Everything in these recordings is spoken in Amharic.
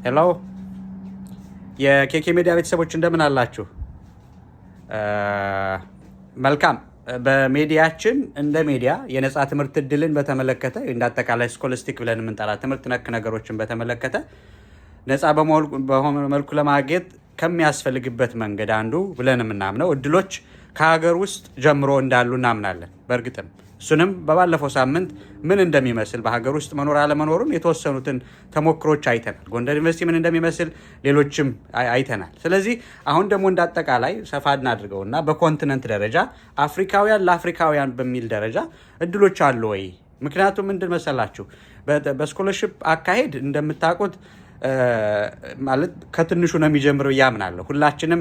ሄሎ የኬኬ ሚዲያ ቤተሰቦች እንደምን አላችሁ? መልካም። በሚዲያችን እንደ ሚዲያ የነጻ ትምህርት እድልን በተመለከተ እንደ አጠቃላይ ስኮላስቲክ ብለን የምንጠራ ትምህርት ነክ ነገሮችን በተመለከተ ነጻ በሆነ መልኩ ለማግኘት ከሚያስፈልግበት መንገድ አንዱ ብለን የምናምነው እድሎች ከሀገር ውስጥ ጀምሮ እንዳሉ እናምናለን። በእርግጥም እሱንም በባለፈው ሳምንት ምን እንደሚመስል በሀገር ውስጥ መኖር አለመኖሩን የተወሰኑትን ተሞክሮች አይተናል። ጎንደር ዩኒቨርሲቲ ምን እንደሚመስል ሌሎችም አይተናል። ስለዚህ አሁን ደግሞ እንዳጠቃላይ ሰፋ እናድርገውና በኮንቲነንት ደረጃ አፍሪካውያን ለአፍሪካውያን በሚል ደረጃ እድሎች አሉ ወይ? ምክንያቱም ምንድን መሰላችሁ በስኮለርሺፕ አካሄድ እንደምታውቁት ማለት ከትንሹ ነው የሚጀምረው ያምናለሁ። ሁላችንም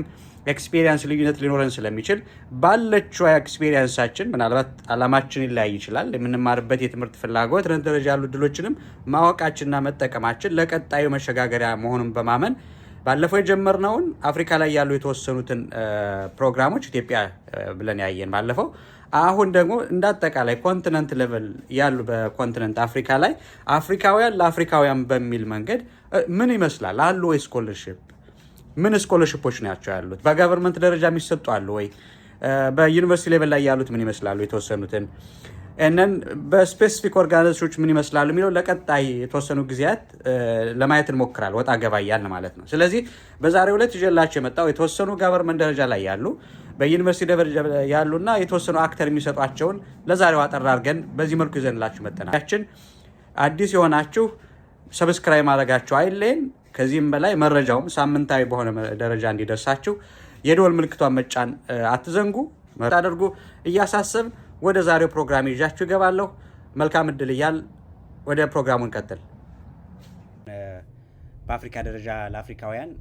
ኤክስፔሪየንስ ልዩነት ሊኖረን ስለሚችል ባለችው ኤክስፔሪየንሳችን ምናልባት አላማችን ይለያይ ይችላል። የምንማርበት የትምህርት ፍላጎት ደረጃ ያሉ እድሎችንም ማወቃችንና መጠቀማችን ለቀጣዩ መሸጋገሪያ መሆኑን በማመን ባለፈው የጀመርነውን አፍሪካ ላይ ያሉ የተወሰኑትን ፕሮግራሞች ኢትዮጵያ ብለን ያየን ባለፈው፣ አሁን ደግሞ እንዳጠቃላይ ኮንቲነንት ሌቨል ያሉ በኮንቲነንት አፍሪካ ላይ አፍሪካውያን ለአፍሪካውያን በሚል መንገድ ምን ይመስላል አሉ ወይ? ስኮለርሺፕ ምን ስኮለርሺፖች ናቸው ያሉት? በገቨርንመንት ደረጃ የሚሰጡ አሉ ወይ? በዩኒቨርሲቲ ሌቨል ላይ ያሉት ምን ይመስላሉ? የተወሰኑትን እነን በስፔሲፊክ ኦርጋናይዜሽኖች ምን ይመስላሉ የሚለው ለቀጣይ የተወሰኑ ጊዜያት ለማየት እንሞክራል። ወጣ ገባ እያልን ማለት ነው። ስለዚህ በዛሬው ዕለት ይዤላችሁ የመጣው የተወሰኑ ገቨርንመንት ደረጃ ላይ ያሉ በዩኒቨርሲቲ ደረጃ ያሉና የተወሰኑ አክተር የሚሰጧቸውን ለዛሬው አጠር አድርገን በዚህ መልኩ ይዘንላችሁ መጥተናል። ያችን አዲስ የሆናችሁ ሰብስክራይብ ማድረጋችሁ አይለየን። ከዚህም በላይ መረጃውም ሳምንታዊ በሆነ ደረጃ እንዲደርሳችሁ የደወል ምልክቷን መጫን አትዘንጉ አድርጉ እያሳሰብ ወደ ዛሬው ፕሮግራም ይዣችሁ እገባለሁ። መልካም እድል እያል ወደ ፕሮግራሙ እንቀጥል። በአፍሪካ ደረጃ ለአፍሪካውያን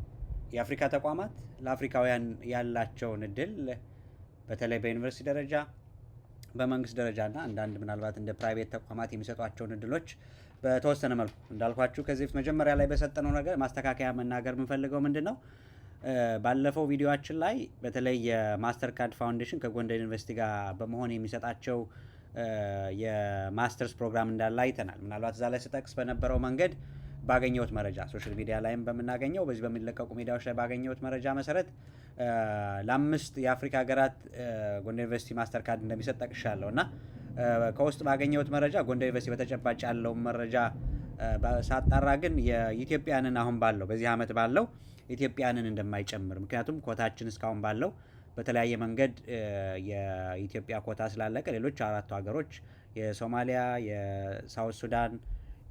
የአፍሪካ ተቋማት ለአፍሪካውያን ያላቸውን እድል በተለይ በዩኒቨርሲቲ ደረጃ በመንግስት ደረጃና አንዳንድ ምናልባት እንደ ፕራይቬት ተቋማት የሚሰጧቸውን እድሎች በተወሰነ መልኩ እንዳልኳችሁ ከዚህ በፊት መጀመሪያ ላይ በሰጠነው ነገር ማስተካከያ መናገር የምንፈልገው ምንድን ነው፣ ባለፈው ቪዲዮአችን ላይ በተለይ የማስተር ካርድ ፋውንዴሽን ከጎንደር ዩኒቨርሲቲ ጋር በመሆን የሚሰጣቸው የማስተርስ ፕሮግራም እንዳለ አይተናል። ምናልባት እዛ ላይ ስጠቅስ በነበረው መንገድ ባገኘሁት መረጃ ሶሻል ሚዲያ ላይም በምናገኘው በዚህ በሚለቀቁ ሚዲያዎች ላይ ባገኘሁት መረጃ መሰረት ለአምስት የአፍሪካ ሀገራት ጎንደር ዩኒቨርሲቲ ማስተር ካርድ እንደሚሰጥ ጠቅሻለሁ እና ከውስጥ ባገኘሁት መረጃ ጎንደር ዩኒቨርሲቲ በተጨባጭ ያለው መረጃ ሳጣራ ግን የኢትዮጵያንን አሁን ባለው በዚህ ዓመት ባለው ኢትዮጵያንን እንደማይጨምር፣ ምክንያቱም ኮታችን እስካሁን ባለው በተለያየ መንገድ የኢትዮጵያ ኮታ ስላለቀ ሌሎች አራቱ ሀገሮች የሶማሊያ፣ የሳውት ሱዳን፣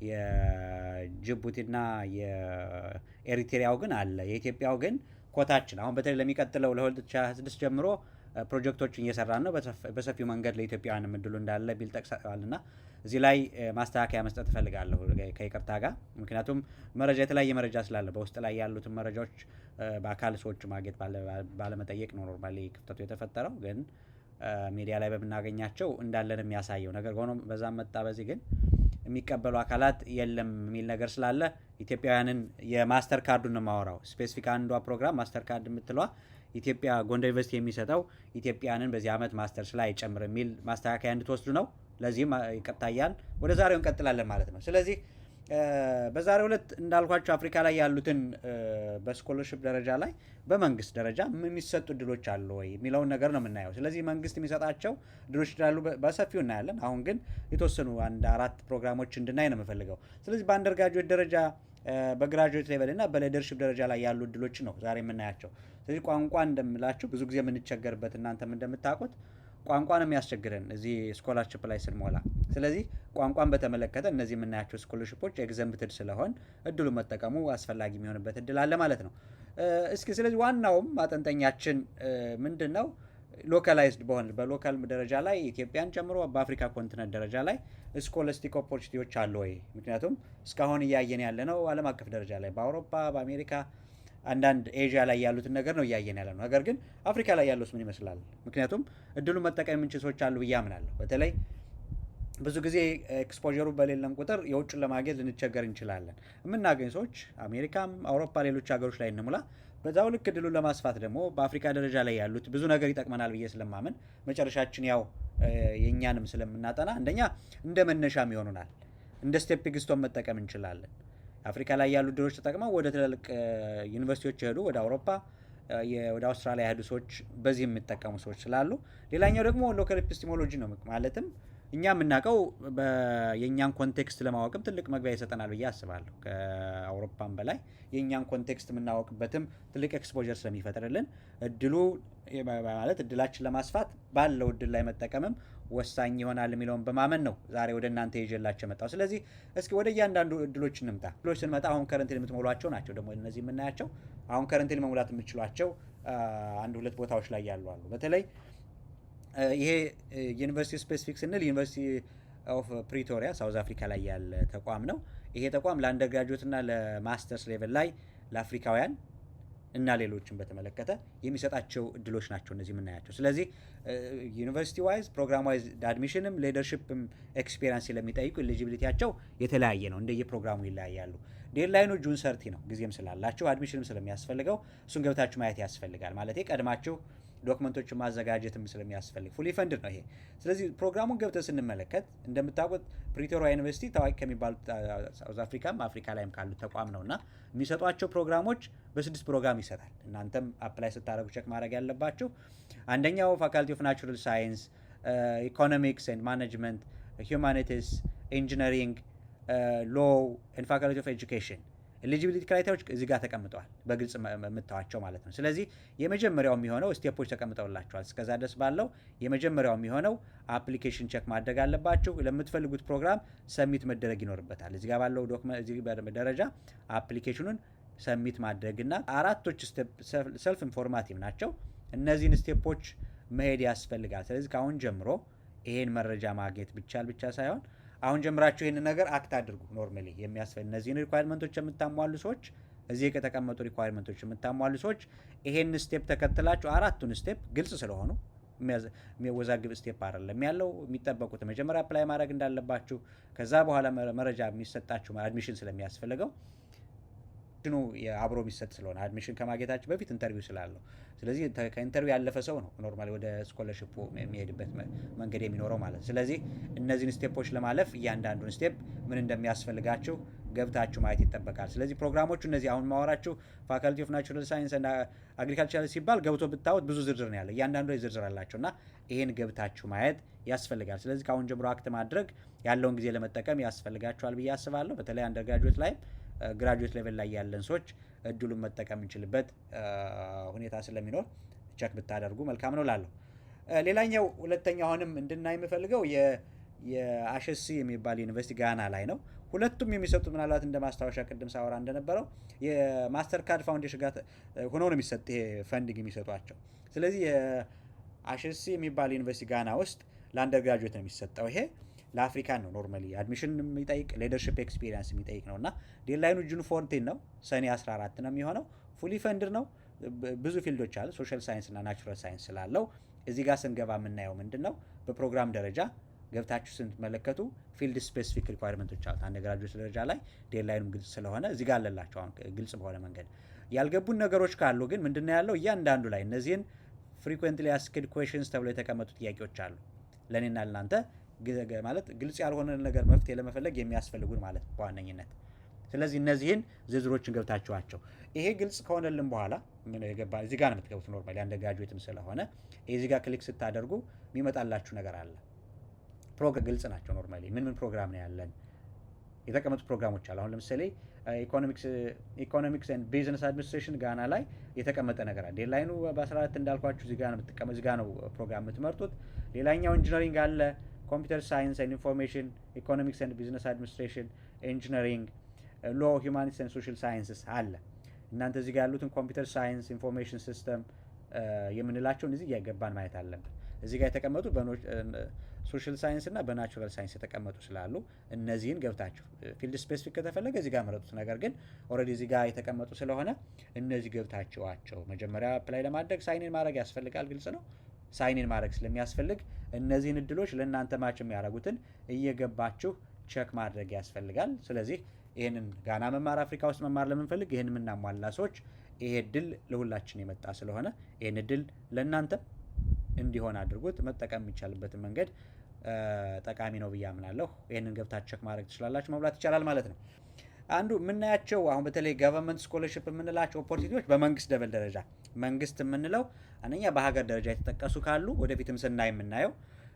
የጅቡቲና የኤሪትሪያው ግን አለ። የኢትዮጵያው ግን ኮታችን አሁን በተለይ ለሚቀጥለው ለ2026 ጀምሮ ፕሮጀክቶችን እየሰራን ነው። በሰፊው መንገድ ለኢትዮጵያውያን እድሉ እንዳለ ቢል ጠቅሰዋልና እዚህ ላይ ማስተካከያ መስጠት እፈልጋለሁ ከይቅርታ ጋር። ምክንያቱም መረጃ የተለያየ መረጃ ስላለ በውስጥ ላይ ያሉትን መረጃዎች በአካል ሰዎች ማግኘት ባለመጠየቅ ነው ኖርማሊ ክፍተቱ የተፈጠረው። ግን ሚዲያ ላይ በምናገኛቸው እንዳለን የሚያሳየው ነገር ሆኖ በዛም መጣ በዚህ ግን የሚቀበሉ አካላት የለም የሚል ነገር ስላለ ኢትዮጵያውያንን የማስተር ካርዱን ነው የማወራው። ስፔሲፊክ አንዷ ፕሮግራም ማስተር ካርድ የምትለዋ ኢትዮጵያ ጎንደር ዩኒቨርሲቲ የሚሰጠው ኢትዮጵያንን በዚህ ዓመት ማስተርስ ላይ አይጨምር የሚል ማስተካከያ እንድትወስዱ ነው። ለዚህም ይቀጣያል። ወደ ዛሬው እንቀጥላለን ማለት ነው። ስለዚህ በዛሬው ዕለት እንዳልኳቸው አፍሪካ ላይ ያሉትን በስኮለርሺፕ ደረጃ ላይ በመንግስት ደረጃ የሚሰጡ እድሎች አሉ ወይ የሚለውን ነገር ነው የምናየው። ስለዚህ መንግስት የሚሰጣቸው እድሎች እንዳሉ በሰፊው እናያለን። አሁን ግን የተወሰኑ አንድ አራት ፕሮግራሞች እንድናይ ነው የምፈልገው። ስለዚህ በአንደር ግራጁዌት ደረጃ በግራጁዌት ሌቨል እና በሊደርሺፕ ደረጃ ላይ ያሉ እድሎች ነው ዛሬ የምናያቸው። ስለዚህ ቋንቋ እንደምላችሁ ብዙ ጊዜ የምንቸገርበት እናንተም እንደምታውቁት ቋንቋ ነው የሚያስቸግረን እዚህ ስኮላርሺፕ ላይ ስንሞላ። ስለዚህ ቋንቋን በተመለከተ እነዚህ የምናያቸው ስኮላርሺፖች ኤግዘምፕትድ ስለሆን እድሉ መጠቀሙ አስፈላጊ የሚሆንበት እድል አለ ማለት ነው። እስኪ ስለዚህ ዋናውም ማጠንጠኛችን ምንድን ነው? ሎካላይዝድ በሎካል ደረጃ ላይ ኢትዮጵያን ጨምሮ በአፍሪካ ኮንቲነንት ደረጃ ላይ ስኮላስቲክ ኦፖርቹኒቲዎች አሉ ወይ? ምክንያቱም እስካሁን እያየን ያለ ነው ዓለም አቀፍ ደረጃ ላይ በአውሮፓ በአሜሪካ አንዳንድ ኤዥያ ላይ ያሉትን ነገር ነው እያየን ያለ ነው። ነገር ግን አፍሪካ ላይ ያለውስ ምን ይመስላል? ምክንያቱም እድሉን መጠቀም የምንችል ሰዎች አሉ ብዬ አምናለሁ። በተለይ ብዙ ጊዜ ኤክስፖዠሩ በሌለን ቁጥር የውጭን ለማግኘት ልንቸገር እንችላለን። የምናገኝ ሰዎች አሜሪካም አውሮፓ ሌሎች ሀገሮች ላይ እንሙላ። በዛው ልክ እድሉን ለማስፋት ደግሞ በአፍሪካ ደረጃ ላይ ያሉት ብዙ ነገር ይጠቅመናል ብዬ ስለማመን መጨረሻችን ያው የእኛንም ስለምናጠና አንደኛ እንደ መነሻም ይሆኑናል፣ እንደ ስቴፒንግ ስቶን መጠቀም እንችላለን። አፍሪካ ላይ ያሉ እድሎች ተጠቅመው ወደ ትላልቅ ዩኒቨርሲቲዎች የሄዱ ወደ አውሮፓ ወደ አውስትራሊያ ያሄዱ ሰዎች በዚህ የሚጠቀሙ ሰዎች ስላሉ፣ ሌላኛው ደግሞ ሎካል ኤፒስቴሞሎጂ ነው። ማለትም እኛ የምናውቀው የእኛን ኮንቴክስት ለማወቅም ትልቅ መግቢያ ይሰጠናል ብዬ አስባለሁ። ከአውሮፓም በላይ የእኛን ኮንቴክስት የምናወቅበትም ትልቅ ኤክስፖዠር ስለሚፈጥርልን እድሉ ማለት እድላችን ለማስፋት ባለው እድል ላይ መጠቀምም ወሳኝ ይሆናል የሚለውን በማመን ነው ዛሬ ወደ እናንተ ይዤላቸው የመጣው። ስለዚህ እስኪ ወደ እያንዳንዱ እድሎች እንምጣ። እድሎች ስንመጣ አሁን ከረንት የምትሞሏቸው ናቸው ደግሞ እነዚህ የምናያቸው። አሁን ከረንት መሙላት የምችሏቸው አንድ ሁለት ቦታዎች ላይ ያሉ አሉ። በተለይ ይሄ ዩኒቨርሲቲ ስፔሲፊክ ስንል ዩኒቨርሲቲ ኦፍ ፕሪቶሪያ ሳውዝ አፍሪካ ላይ ያለ ተቋም ነው። ይሄ ተቋም ለአንደርግራጁዌት እና ለማስተርስ ሌቨል ላይ ለአፍሪካውያን እና ሌሎችን በተመለከተ የሚሰጣቸው እድሎች ናቸው እነዚህ የምናያቸው። ስለዚህ ዩኒቨርሲቲ ዋይዝ ፕሮግራም ዋይዝ አድሚሽንም ሊደርሽፕም ኤክስፔሪንስ ስለሚጠይቁ ኤሊጂቢሊቲያቸው የተለያየ ነው፣ እንደየ ፕሮግራሙ ይለያያሉ። ዴድላይኑ ጁን 30 ነው፣ ጊዜም ስላላቸው አድሚሽንም ስለሚያስፈልገው እሱን ገብታችሁ ማየት ያስፈልጋል። ማለት ቀድማችሁ ዶክመንቶችን ማዘጋጀትም ስለሚያስፈልግ ፉሊ ፈንድድ ነው ይሄ። ስለዚህ ፕሮግራሙን ገብተን ስንመለከት እንደምታውቁት ፕሪቶሪያ ዩኒቨርሲቲ ታዋቂ ከሚባሉት ሳውዝ አፍሪካም አፍሪካ ላይም ካሉት ተቋም ነው እና የሚሰጧቸው ፕሮግራሞች በ6 ፕሮግራም ይሰጣል። እናንተም አፕላይ ስታደረጉ ቼክ ማድረግ ያለባችሁ አንደኛው ፋካልቲ ኦፍ ናቹራል ሳይንስ፣ ኢኮኖሚክስ ኤንድ ማኔጅመንት፣ ሂውማኒቲስ፣ ኢንጂነሪንግ፣ ሎው ኤንድ ፋካልቲ ኦፍ ኤጁኬሽን ኤሊጂቢሊቲ ክራይቴሪያዎች እዚህ ጋር ተቀምጠዋል፣ በግልጽ የምታዋቸው ማለት ነው። ስለዚህ የመጀመሪያው የሚሆነው ስቴፖች ተቀምጠውላቸዋል። እስከዛ ድረስ ባለው የመጀመሪያው የሚሆነው አፕሊኬሽን ቼክ ማድረግ አለባችሁ። ለምትፈልጉት ፕሮግራም ሰሚት መደረግ ይኖርበታል። እዚህ ጋር ባለው ዶክመንት እዚህ ደረጃ አፕሊኬሽኑን ሰሚት ማድረግና አራቶች ስቴፕ ሰልፍ ኢንፎርማቲቭ ናቸው። እነዚህን ስቴፖች መሄድ ያስፈልጋል። ስለዚህ ከአሁን ጀምሮ ይሄን መረጃ ማግኘት ብቻ ሳይሆን አሁን ጀምራችሁ ይህን ነገር አክት አድርጉ። ኖርማሊ የሚያስፈልግ እነዚህን ሪኳየርመንቶች የምታሟሉ ሰዎች፣ እዚህ ከተቀመጡ ሪኳየርመንቶች የምታሟሉ ሰዎች ይሄን ስቴፕ ተከትላችሁ አራቱን ስቴፕ ግልጽ ስለሆኑ የሚያወዛግብ ስቴፕ አይደለም ያለው። የሚጠበቁት መጀመሪያ አፕላይ ማድረግ እንዳለባችሁ፣ ከዛ በኋላ መረጃ የሚሰጣችሁ አድሚሽን ስለሚያስፈልገው አብሮ የሚሰጥ ስለሆነ አድሚሽን ከማግኘታችሁ በፊት ኢንተርቪው ስላለው፣ ስለዚህ ከኢንተርቪው ያለፈ ሰው ነው ኖርማሊ ወደ ስኮለርሽፑ የሚሄድበት መንገድ የሚኖረው ማለት። ስለዚህ እነዚህን ስቴፖች ለማለፍ እያንዳንዱን ስቴፕ ምን እንደሚያስፈልጋችሁ ገብታችሁ ማየት ይጠበቃል። ስለዚህ ፕሮግራሞቹ እነዚህ አሁን ማወራችሁ ፋካልቲ ኦፍ ናቹራል ሳይንስ እና አግሪካልቸር ሲባል ገብቶ ብታዩት ብዙ ዝርዝር ነው ያለ፣ እያንዳንዱ ዝርዝር አላቸው እና ይሄን ገብታችሁ ማየት ያስፈልጋል። ስለዚህ ከአሁን ጀምሮ አክት ማድረግ ያለውን ጊዜ ለመጠቀም ያስፈልጋችኋል ብዬ አስባለሁ። በተለይ አንደርግራጁዌት ላይ ግራጁዌት ሌቨል ላይ ያለን ሰዎች እድሉን መጠቀም የምንችልበት ሁኔታ ስለሚኖር ቸክ ብታደርጉ መልካም ነው ላለሁ። ሌላኛው ሁለተኛው አሁንም እንድናይ የምፈልገው የአሸሲ የሚባል ዩኒቨርሲቲ ጋና ላይ ነው። ሁለቱም የሚሰጡት ምናልባት እንደ ማስታወሻ ቅድም ሳወራ እንደነበረው የማስተር ካርድ ፋውንዴሽን ጋር ሆነው ነው የሚሰጥ ይሄ ፈንዲንግ የሚሰጧቸው። ስለዚህ የአሸሲ የሚባል ዩኒቨርሲቲ ጋና ውስጥ ለአንደርግራጁዌት ነው የሚሰጠው። ይሄ ለአፍሪካን ነው ኖርማሊ አድሚሽን የሚጠይቅ ሊደርሽፕ ኤክስፒሪየንስ የሚጠይቅ ነው እና ዴድላይኑ ጁን 14 ነው፣ ሰኔ 14 ነው የሚሆነው። ፉሊ ፈንድድ ነው። ብዙ ፊልዶች አሉ፣ ሶሻል ሳይንስ እና ናቹራል ሳይንስ ስላለው እዚህ ጋር ስንገባ የምናየው ምንድን ነው፣ በፕሮግራም ደረጃ ገብታችሁ ስትመለከቱ ፊልድ ስፔሲፊክ ሪኳየርመንቶች አሉት። አንደርግራጁዌት ደረጃ ላይ ዴድላይኑም ግልጽ ስለሆነ እዚህ ጋር አለላቸው አሁን ግልጽ በሆነ መንገድ። ያልገቡን ነገሮች ካሉ ግን ምንድነው ያለው እያንዳንዱ ላይ እነዚህን ፍሪኩዌንትሊ አስክድ ኩዌሽንስ ተብሎ የተቀመጡ ጥያቄዎች አሉ ለእኔና ለናንተ ማለት ግልጽ ያልሆነ ነገር መፍትሄ ለመፈለግ የሚያስፈልጉን ማለት በዋነኝነት። ስለዚህ እነዚህን ዝርዝሮችን ገብታችኋቸው ይሄ ግልጽ ከሆነልን በኋላ ምን የገባ እዚህ ጋር ነው የምትገቡት። ኖርማሊ አንደርግራጁዌትም ስለሆነ እዚህ ጋር ክሊክ ስታደርጉ የሚመጣላችሁ ነገር አለ። ፕሮግራም ግልጽ ናቸው። ኖርማሊ ምን ፕሮግራም ነው ያለን የተቀመጡ ፕሮግራሞች አሉ። አሁን ለምሳሌ ኢኮኖሚክስ ኤንድ ቢዝነስ አድሚኒስትሬሽን ጋና ላይ የተቀመጠ ነገር አለ። ዴድላይኑ በ14 እንዳልኳችሁ እዚህ ጋር ነው ፕሮግራም የምትመርጡት። ሌላኛው ኢንጂነሪንግ አለ፣ ኮምፒውተር ሳይንስ ኤንድ ኢንፎርሜሽን፣ ኢኮኖሚክስ ኤንድ ቢዝነስ አድሚኒስትሬሽን፣ ኢንጂነሪንግ፣ ሎ፣ ሂውማኒቲስ ኤንድ ሶሻል ሳይንስስ አለ። እናንተ እዚህ ጋር ያሉትን ኮምፒውተር ሳይንስ፣ ኢንፎርሜሽን ሲስተም የምንላቸውን እዚህ እያገባን ማየት አለብን። እዚህ ጋር የተቀመጡ ሶሻል ሳይንስ እና በናቹራል ሳይንስ የተቀመጡ ስላሉ እነዚህን ገብታችሁ ፊልድ ስፔሲፊክ ከተፈለገ እዚህ ጋር መረጡት። ነገር ግን ኦልሬዲ እዚህ ጋር የተቀመጡ ስለሆነ እነዚህ ገብታችኋቸው መጀመሪያ አፕላይ ለማድረግ ሳይንን ማድረግ ያስፈልጋል። ግልጽ ነው። ሳይንን ማድረግ ስለሚያስፈልግ እነዚህን እድሎች ለእናንተ ማች የሚያደርጉትን እየገባችሁ ቸክ ማድረግ ያስፈልጋል። ስለዚህ ይህንን ጋና መማር አፍሪካ ውስጥ መማር ለምንፈልግ ይህን የምናሟላ ሰዎች ይሄ እድል ለሁላችን የመጣ ስለሆነ ይህን እድል ለእናንተ እንዲሆን አድርጉት። መጠቀም የሚቻልበትን መንገድ ጠቃሚ ነው ብዬ አምናለሁ። ይህንን ገብታችሁ ቸክ ማድረግ ትችላላችሁ፣ መብላት ይቻላል ማለት ነው። አንዱ የምናያቸው አሁን በተለይ ገቨርንመንት ስኮለርሽፕ የምንላቸው ኦፖርቹኒቲዎች በመንግስት ደረጃ መንግስት የምንለው አንደኛ በሀገር ደረጃ የተጠቀሱ ካሉ ወደፊትም ስናይ የምናየው፣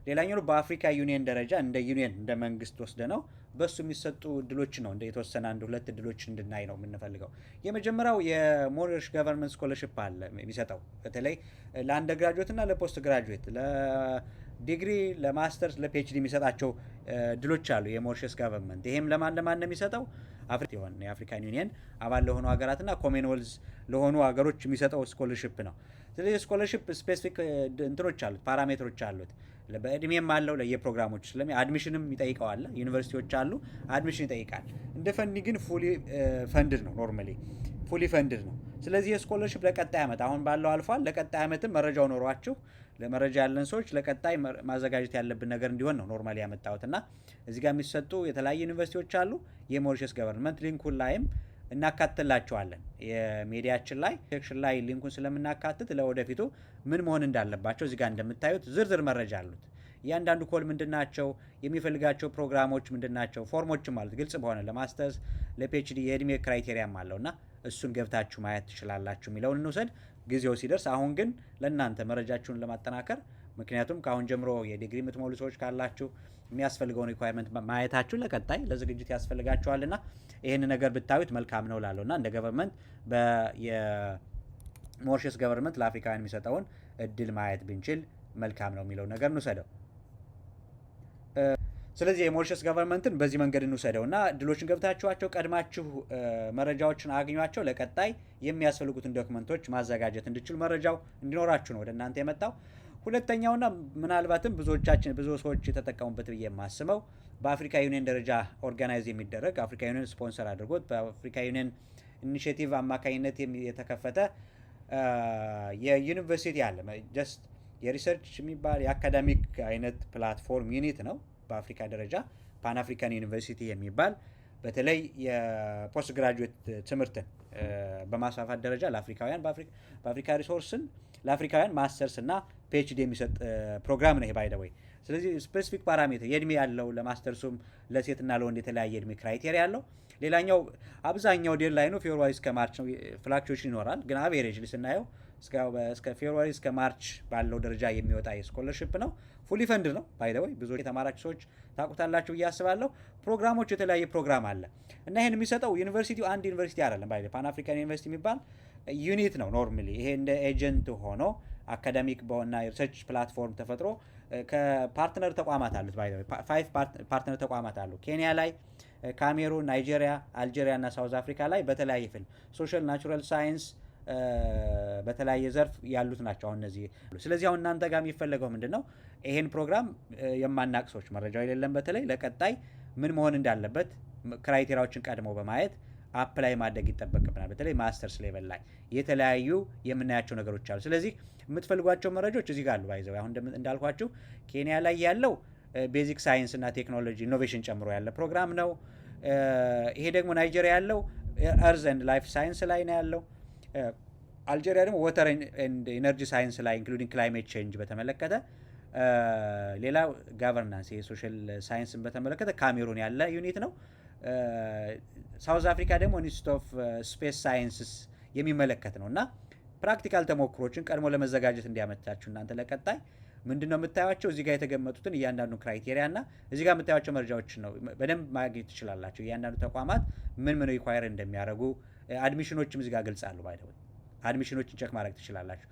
ሌላኛው በአፍሪካ ዩኒየን ደረጃ እንደ ዩኒየን እንደ መንግስት ወስደ ነው በሱ የሚሰጡ እድሎች ነው እንደ የተወሰነ አንድ ሁለት እድሎች እንድናይ ነው የምንፈልገው። የመጀመሪያው የሞሪሽ ገቨርንመንት ስኮለርሽፕ አለ የሚሰጠው በተለይ ለአንደር ግራጁዌት እና ለፖስት ግራጁዌት ለዲግሪ ለማስተርስ ለፒኤችዲ የሚሰጣቸው እድሎች አሉ የሞሪሸስ ገቨርንመንት። ይሄም ለማን ነው የሚሰጠው? የአፍሪካን ዩኒየን አባል ለሆኑ ሀገራትና ኮመንዌልዝ ለሆኑ ሀገሮች የሚሰጠው ስኮለርሽፕ ነው። ስለዚህ ስኮለርሽፕ ስፔሲፊክ እንትኖች አሉት፣ ፓራሜትሮች አሉት። በእድሜም አለው ለየፕሮግራሞች አድሚሽንም ይጠይቀዋል። ዩኒቨርሲቲዎች አሉ አድሚሽን ይጠይቃል። እንደ ፈንዲ ግን ፉሊ ፈንድድ ነው፣ ኖርማሊ ፉሊ ፈንድድ ነው። ስለዚህ የስኮለርሽፕ ለቀጣይ ዓመት አሁን ባለው አልፏል። ለቀጣይ ዓመትም መረጃው ኖሯችሁ ለመረጃ ያለን ሰዎች ለቀጣይ ማዘጋጀት ያለብን ነገር እንዲሆን ነው ኖርማሊ ያመጣሁት እና እዚህ ጋር የሚሰጡ የተለያዩ ዩኒቨርሲቲዎች አሉ። የሞሪሸስ ገቨርንመንት ሊንኩን ላይም እናካትላቸዋለን የሚዲያችን ላይ ሴክሽን ላይ ሊንኩን ስለምናካትት ለወደፊቱ ምን መሆን እንዳለባቸው እዚህ ጋር እንደምታዩት ዝርዝር መረጃ አሉት። እያንዳንዱ ኮል ምንድናቸው፣ የሚፈልጋቸው ፕሮግራሞች ምንድናቸው፣ ፎርሞችም አሉት ግልጽ በሆነ ለማስተርስ ለፒኤችዲ የእድሜ ክራይቴሪያም አለው እና እሱን ገብታችሁ ማየት ትችላላችሁ የሚለውን እንውሰድ ጊዜው ሲደርስ። አሁን ግን ለእናንተ መረጃችሁን ለማጠናከር ምክንያቱም ከአሁን ጀምሮ የዲግሪ የምትሞሉ ሰዎች ካላችሁ የሚያስፈልገውን ሪኳየርመንት ማየታችሁ ለቀጣይ ለዝግጅት ያስፈልጋችኋልና ይህን ነገር ብታዩት መልካም ነው ላለሁ እና እንደ ገቨርንመንት የሞሪሸስ ገቨርንመንት ለአፍሪካውያን የሚሰጠውን እድል ማየት ብንችል መልካም ነው የሚለው ነገር እንውሰደው። ስለዚህ የሞሪሸስ ገቨርንመንትን በዚህ መንገድ እንውሰደው እና እድሎችን ገብታችኋቸው ቀድማችሁ መረጃዎችን አግኟቸው። ለቀጣይ የሚያስፈልጉትን ዶክመንቶች ማዘጋጀት እንድችሉ መረጃው እንዲኖራችሁ ነው ወደ እናንተ የመጣው። ሁለተኛውና ምናልባትም ብዙ ሰዎች የተጠቀሙበት ብዬ የማስበው በአፍሪካ ዩኒየን ደረጃ ኦርጋናይዝ የሚደረግ አፍሪካ ዩኒየን ስፖንሰር አድርጎት በአፍሪካ ዩኒየን ኢኒሽቲቭ አማካኝነት የተከፈተ የዩኒቨርሲቲ አለ። ጀስት የሪሰርች የሚባል የአካዳሚክ አይነት ፕላትፎርም ዩኒት ነው። በአፍሪካ ደረጃ ፓን አፍሪካን ዩኒቨርሲቲ የሚባል በተለይ የፖስት ግራጁዌት ትምህርትን በማስፋፋት ደረጃ ለአፍሪካውያን በአፍሪካ ሪሶርስን ለአፍሪካውያን ማስተርስ እና ፒኤችዲ የሚሰጥ ፕሮግራም ነው ይሄ ባይ ዘ ወይ። ስለዚህ ስፔሲፊክ ፓራሜትር የእድሜ ያለው ለማስተርሱም ለሴትና ለወንድ የተለያየ እድሜ ክራይቴሪያ ያለው። ሌላኛው አብዛኛው ዴድላይኑ ፌብሩዋሪ እስከ ማርች ነው። ፍላክቹዌሽን ይኖራል ግን አቬሬጅ ስናየው እስከ ፌብሩዋሪ እስከ ማርች ባለው ደረጃ የሚወጣ የስኮለርሽፕ ነው። ፉሊ ፈንድ ነው ባይ ዘ ወይ። ብዙ የተማራችሁ ሰዎች ታውቁታላችሁ ብዬ አስባለሁ። ፕሮግራሞች የተለያየ ፕሮግራም አለ እና ይህን የሚሰጠው ዩኒቨርሲቲው አንድ ዩኒቨርሲቲ አይደለም ባይ ፓን አፍሪካን ዩኒቨርሲቲ የሚባል ዩኒት ነው። ኖርማሊ ይሄ እንደ ኤጀንት ሆኖ አካዳሚክ በሆነ ሪሰርች ፕላትፎርም ተፈጥሮ ከፓርትነር ተቋማት አሉት። ባይ ዘ ወይ 5 ፓርትነር ተቋማት አሉ። ኬንያ ላይ፣ ካሜሩን፣ ናይጄሪያ፣ አልጄሪያ እና ሳውዝ አፍሪካ ላይ በተለያየ ፊልድ ሶሻል ናቹራል ሳይንስ በተለያየ ዘርፍ ያሉት ናቸው አሁን እነዚህ። ስለዚህ አሁን እናንተ ጋር የሚፈለገው ምንድነው? ይሄን ፕሮግራም የማናቅ ሰዎች መረጃው የሌለን በተለይ ለቀጣይ ምን መሆን እንዳለበት ክራይቴሪያዎችን ቀድመው በማየት አፕላይ ማድረግ ይጠበቅብናል። በተለይ ማስተርስ ሌቨል ላይ የተለያዩ የምናያቸው ነገሮች አሉ። ስለዚህ የምትፈልጓቸው መረጃዎች እዚህ ጋር አሉ። ባይዘው አሁን እንዳልኳችሁ ኬንያ ላይ ያለው ቤዚክ ሳይንስ እና ቴክኖሎጂ ኢኖቬሽን ጨምሮ ያለ ፕሮግራም ነው። ይሄ ደግሞ ናይጄሪያ ያለው እርዝ ኤንድ ላይፍ ሳይንስ ላይ ነው ያለው። አልጄሪያ ደግሞ ወተር ኤንድ ኢነርጂ ሳይንስ ላይ ኢንክሉዲንግ ክላይሜት ቼንጅ በተመለከተ፣ ሌላ ጋቨርናንስ የሶሻል ሳይንስን በተመለከተ ካሜሩን ያለ ዩኒት ነው። ሳውዝ አፍሪካ ደግሞ ኢንስቲትዩት ኦፍ ስፔስ ሳይንስስ የሚመለከት ነው እና ፕራክቲካል ተሞክሮችን ቀድሞ ለመዘጋጀት እንዲያመቻችሁ እናንተ ለቀጣይ ምንድነው የምታዩቸው እዚህ ጋር የተገመጡትን እያንዳንዱ ክራይቴሪያ እና እዚህ ጋር የምታዩቸው መረጃዎችን ነው በደንብ ማግኘት ትችላላችሁ። እያንዳንዱ ተቋማት ምን ሪኳየር እንደሚያደርጉ አድሚሽኖችም እዚህ ጋር ግልጽ አሉ። ባይደው አድሚሽኖችን ቼክ ማድረግ ትችላላችሁ።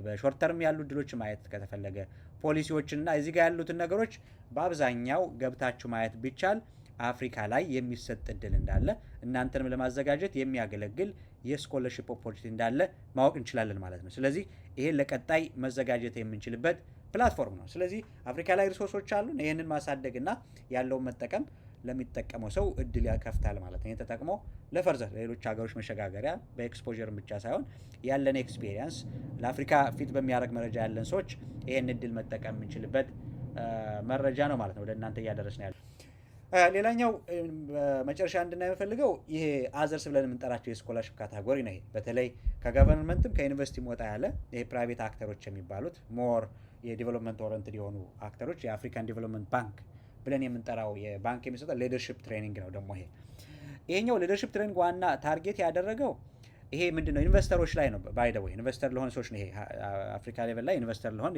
በሾርት ተርም ያሉ እድሎች ማየት ከተፈለገ ፖሊሲዎችንና እዚህ ጋር ያሉትን ነገሮች በአብዛኛው ገብታችሁ ማየት ቢቻል አፍሪካ ላይ የሚሰጥ እድል እንዳለ እናንተንም ለማዘጋጀት የሚያገለግል የስኮለርሺፕ ኦፖርቹኒቲ እንዳለ ማወቅ እንችላለን ማለት ነው። ስለዚህ ይሄን ለቀጣይ መዘጋጀት የምንችልበት ፕላትፎርም ነው። ስለዚህ አፍሪካ ላይ ሪሶርሶች አሉን። ይህንን ማሳደግና ያለውን መጠቀም ለሚጠቀመው ሰው እድል ያከፍታል ማለት ነው። ይህን ተጠቅሞ ለፈርዘር ሌሎች ሀገሮች መሸጋገሪያ በኤክስፖዠር ብቻ ሳይሆን ያለን ኤክስፔሪየንስ ለአፍሪካ ፊት በሚያደርግ መረጃ ያለን ሰዎች ይህን እድል መጠቀም የምንችልበት መረጃ ነው ማለት ነው ወደ እናንተ እያደረስን ያለ። ሌላኛው መጨረሻ እንድናይ የምፈልገው ይሄ አዘርስ ብለን የምንጠራቸው የስኮላርሽፕ ካታጎሪ ነው። ይሄ በተለይ ከገቨርንመንትም ከዩኒቨርሲቲም ወጣ ያለ ይሄ ፕራይቬት አክተሮች የሚባሉት ሞር የዲቨሎፕመንት ኦሪየንትድ የሆኑ አክተሮች የአፍሪካን ዲቨሎፕመንት ባንክ ብለን የምንጠራው የባንክ የሚሰጠው ሊደርሺፕ ትሬኒንግ ነው። ደግሞ ይሄኛው ሊደርሺፕ ትሬኒንግ ዋና ታርጌት ያደረገው ይሄ ምንድነው ኢንቨስተሮች ላይ ነው። ባይ ዘ ወይ ኢንቨስተር ለሆነ ሰዎች ነው። ይሄ አፍሪካ ሌቨል ላይ ኢንቨስተር ለሆነ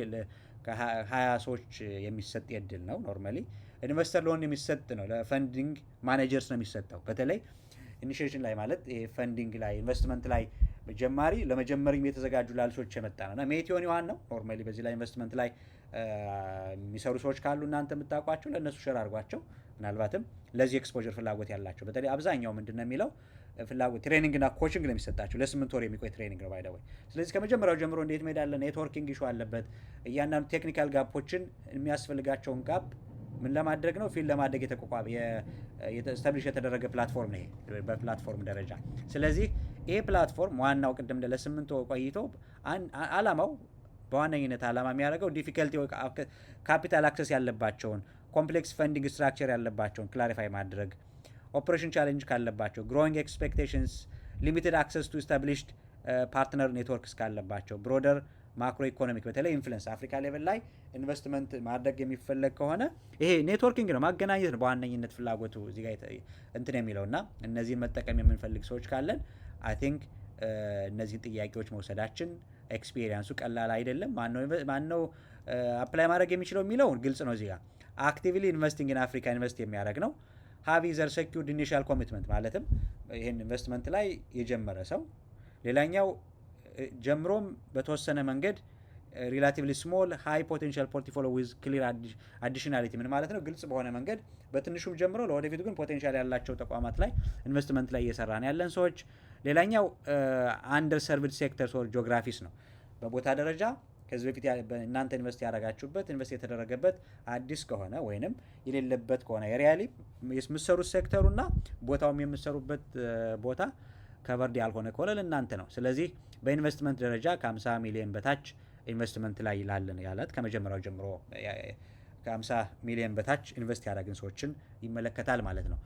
ከ20 ሰዎች የሚሰጥ የድል ነው። ኖርማሊ ኢንቨስተር ለሆነ የሚሰጥ ነው። ለፈንዲንግ ማኔጀርስ ነው የሚሰጠው። በተለይ ኢኒሺዬሽን ላይ ማለት ይሄ ፈንዲንግ ላይ ኢንቨስትመንት ላይ ጀማሪ ለመጀመሪያም የተዘጋጁ ላሉ ሰዎች የመጣ ነው እና ሜቲዮን ዋን ነው። ኖርማሊ በዚህ ላይ ኢንቨስትመንት ላይ የሚሰሩ ሰዎች ካሉ እናንተ የምታውቋቸው ለእነሱ ሸር አድርጓቸው። ምናልባትም ለዚህ ኤክስፖዠር ፍላጎት ያላቸው በተለይ አብዛኛው ምንድን ነው የሚለው ፍላጎት ትሬኒንግ እና ኮችንግ ነው የሚሰጣቸው። ለ8 ወር የሚቆይ ትሬኒንግ ነው ባይ ዘ ወይ። ስለዚህ ከመጀመሪያው ጀምሮ እንዴት መሄድ አለ፣ ኔትወርኪንግ ኢሹ አለበት። እያንዳንዱ ቴክኒካል ጋፖችን የሚያስፈልጋቸውን ጋፕ ምን ለማድረግ ነው ፊል ለማድረግ የተቋቋመ ስታብሊሽ የተደረገ ፕላትፎርም ነው ይሄ በፕላትፎርም ደረጃ። ስለዚህ ይሄ ፕላትፎርም ዋናው ቅድም ለ8 ወር ቆይቶ አላማው በዋነኝነት አላማ የሚያደርገው ዲፊከልቲ ካፒታል አክሰስ ያለባቸውን ኮምፕሌክስ ፈንዲንግ ስትራክቸር ያለባቸውን ክላሪፋይ ማድረግ፣ ኦፕሬሽን ቻሌንጅ ካለባቸው፣ ግሮዊንግ ኤክስፔክቴሽንስ፣ ሊሚትድ አክሰስ ቱ ስታብሊሽድ ፓርትነር ኔትወርክስ ካለባቸው፣ ብሮደር ማክሮ ኢኮኖሚክ በተለይ ኢንፍሉንስ አፍሪካ ሌቨል ላይ ኢንቨስትመንት ማድረግ የሚፈለግ ከሆነ ይሄ ኔትወርኪንግ ነው ማገናኘት ነው በዋነኝነት ፍላጎቱ እዚህ ጋር እንትን የሚለው እና እነዚህን መጠቀም የምንፈልግ ሰዎች ካለን አይ ቲንክ እነዚህን ጥያቄዎች መውሰዳችን ኤክስፒሪየንሱ ቀላል አይደለም። ማነው አፕላይ ማድረግ የሚችለው የሚለውን ግልጽ ነው። እዚህ ጋር አክቲቭሊ ኢንቨስቲንግ ኢን አፍሪካ ኢንቨስት የሚያደርግ ነው። ሃቭ ዘር ሴኪዩርድ ኢኒሻል ኮሚትመንት ማለትም ይህን ኢንቨስትመንት ላይ የጀመረ ሰው፣ ሌላኛው ጀምሮም በተወሰነ መንገድ ሪላቲቭሊ ስሞል ሃይ ፖቴንሻል ፖርትፎሊዮ ዊዝ ክሊር አዲሽናሊቲ ምን ማለት ነው? ግልጽ በሆነ መንገድ በትንሹም ጀምሮ ለወደፊቱ ግን ፖቴንሻል ያላቸው ተቋማት ላይ ኢንቨስትመንት ላይ እየሰራን ያለን ሰዎች። ሌላኛው አንደር ሰርቪድ ሴክተርስ ኦር ጂኦግራፊስ ነው። በቦታ ደረጃ ከዚህ በፊት እናንተ ኢንቨስት ያደረጋችሁበት ኢንቨስት የተደረገበት አዲስ ከሆነ ወይንም የሌለበት ከሆነ ሪያሊ የምትሰሩት ሴክተሩና ቦታውም የምትሰሩበት ቦታ ከቨርድ ያልሆነ ከሆነ ለእናንተ ነው። ስለዚህ በኢንቨስትመንት ደረጃ ከ50 ሚሊዮን በታች ኢንቨስትመንት ላይ ላለን ያለት ከመጀመሪያው ጀምሮ ከ50 ሚሊዮን በታች ኢንቨስት ያደረግን ሰዎችን ይመለከታል ማለት ነው።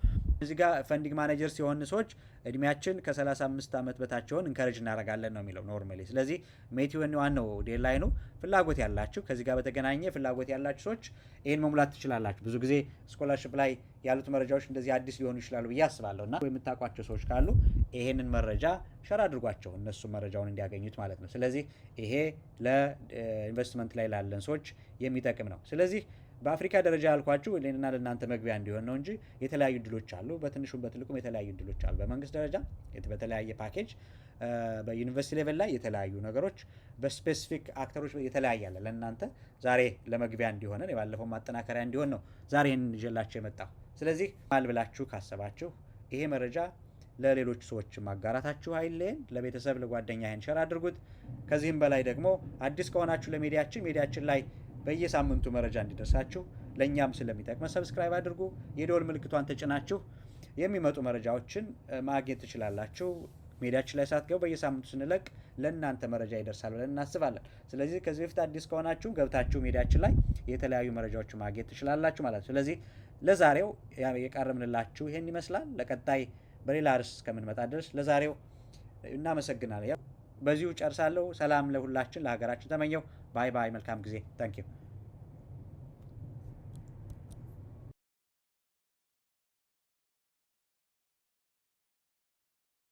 እዚህ ጋር ፈንዲንግ ማኔጀር ሲሆን ሰዎች እድሜያችን ከ35 ዓመት በታች ሆን እንከረጅ እናደርጋለን ነው የሚለው ኖርማሊ። ስለዚህ ሜቲዮን ዋናው ዴድላይኑ ፍላጎት ያላችሁ ከዚህ ጋር በተገናኘ ፍላጎት ያላችሁ ሰዎች ይህን መሙላት ትችላላችሁ። ብዙ ጊዜ ስኮላርሽፕ ላይ ያሉት መረጃዎች እንደዚህ አዲስ ሊሆኑ ይችላሉ ብዬ አስባለሁ እና የምታውቋቸው ሰዎች ካሉ ይሄንን መረጃ ሸር አድርጓቸው እነሱ መረጃውን እንዲያገኙት ማለት ነው። ስለዚህ ይሄ ለኢንቨስትመንት ላይ ላለን ሰዎች የሚጠቅም ነው። ስለዚህ በአፍሪካ ደረጃ ያልኳችሁ ለእኔና ለእናንተ መግቢያ እንዲሆን ነው እንጂ የተለያዩ እድሎች አሉ። በትንሹም በትልቁም የተለያዩ እድሎች አሉ። በመንግስት ደረጃ በተለያየ ፓኬጅ፣ በዩኒቨርሲቲ ሌቨል ላይ የተለያዩ ነገሮች፣ በስፔሲፊክ አክተሮች የተለያየ አለ። ለእናንተ ዛሬ ለመግቢያ እንዲሆን የባለፈው ማጠናከሪያ እንዲሆን ነው ዛሬ ይዤላችሁ የመጣሁ። ስለዚህ ማል ብላችሁ ካሰባችሁ ይሄ መረጃ ለሌሎች ሰዎች ማጋራታችሁ አይለየን። ለቤተሰብ ለጓደኛ ይሄን ሸር አድርጉት። ከዚህም በላይ ደግሞ አዲስ ከሆናችሁ ለሚዲያችን ላይ በየሳምንቱ መረጃ እንዲደርሳችሁ ለእኛም ስለሚጠቅመ ሰብስክራይብ አድርጉ። የደወል ምልክቷን ተጭናችሁ የሚመጡ መረጃዎችን ማግኘት ትችላላችሁ። ሚዲያችን ላይ ሳትገቡ በየሳምንቱ ስንለቅ ለእናንተ መረጃ ይደርሳል ብለን እናስባለን። ስለዚህ ከዚህ በፊት አዲስ ከሆናችሁ ገብታችሁ ሚዲያችን ላይ የተለያዩ መረጃዎችን ማግኘት ትችላላችሁ ማለት ነው። ስለዚህ ለዛሬው የቀረብንላችሁ ይሄን ይመስላል። ለቀጣይ በሌላ ርዕስ እስከምንመጣ ድረስ ለዛሬው እናመሰግናለን። በዚሁ ጨርሳለሁ። ሰላም ለሁላችን ለሀገራችን ተመኘው። ባይ ባይ። መልካም ጊዜ። ታንኪዩ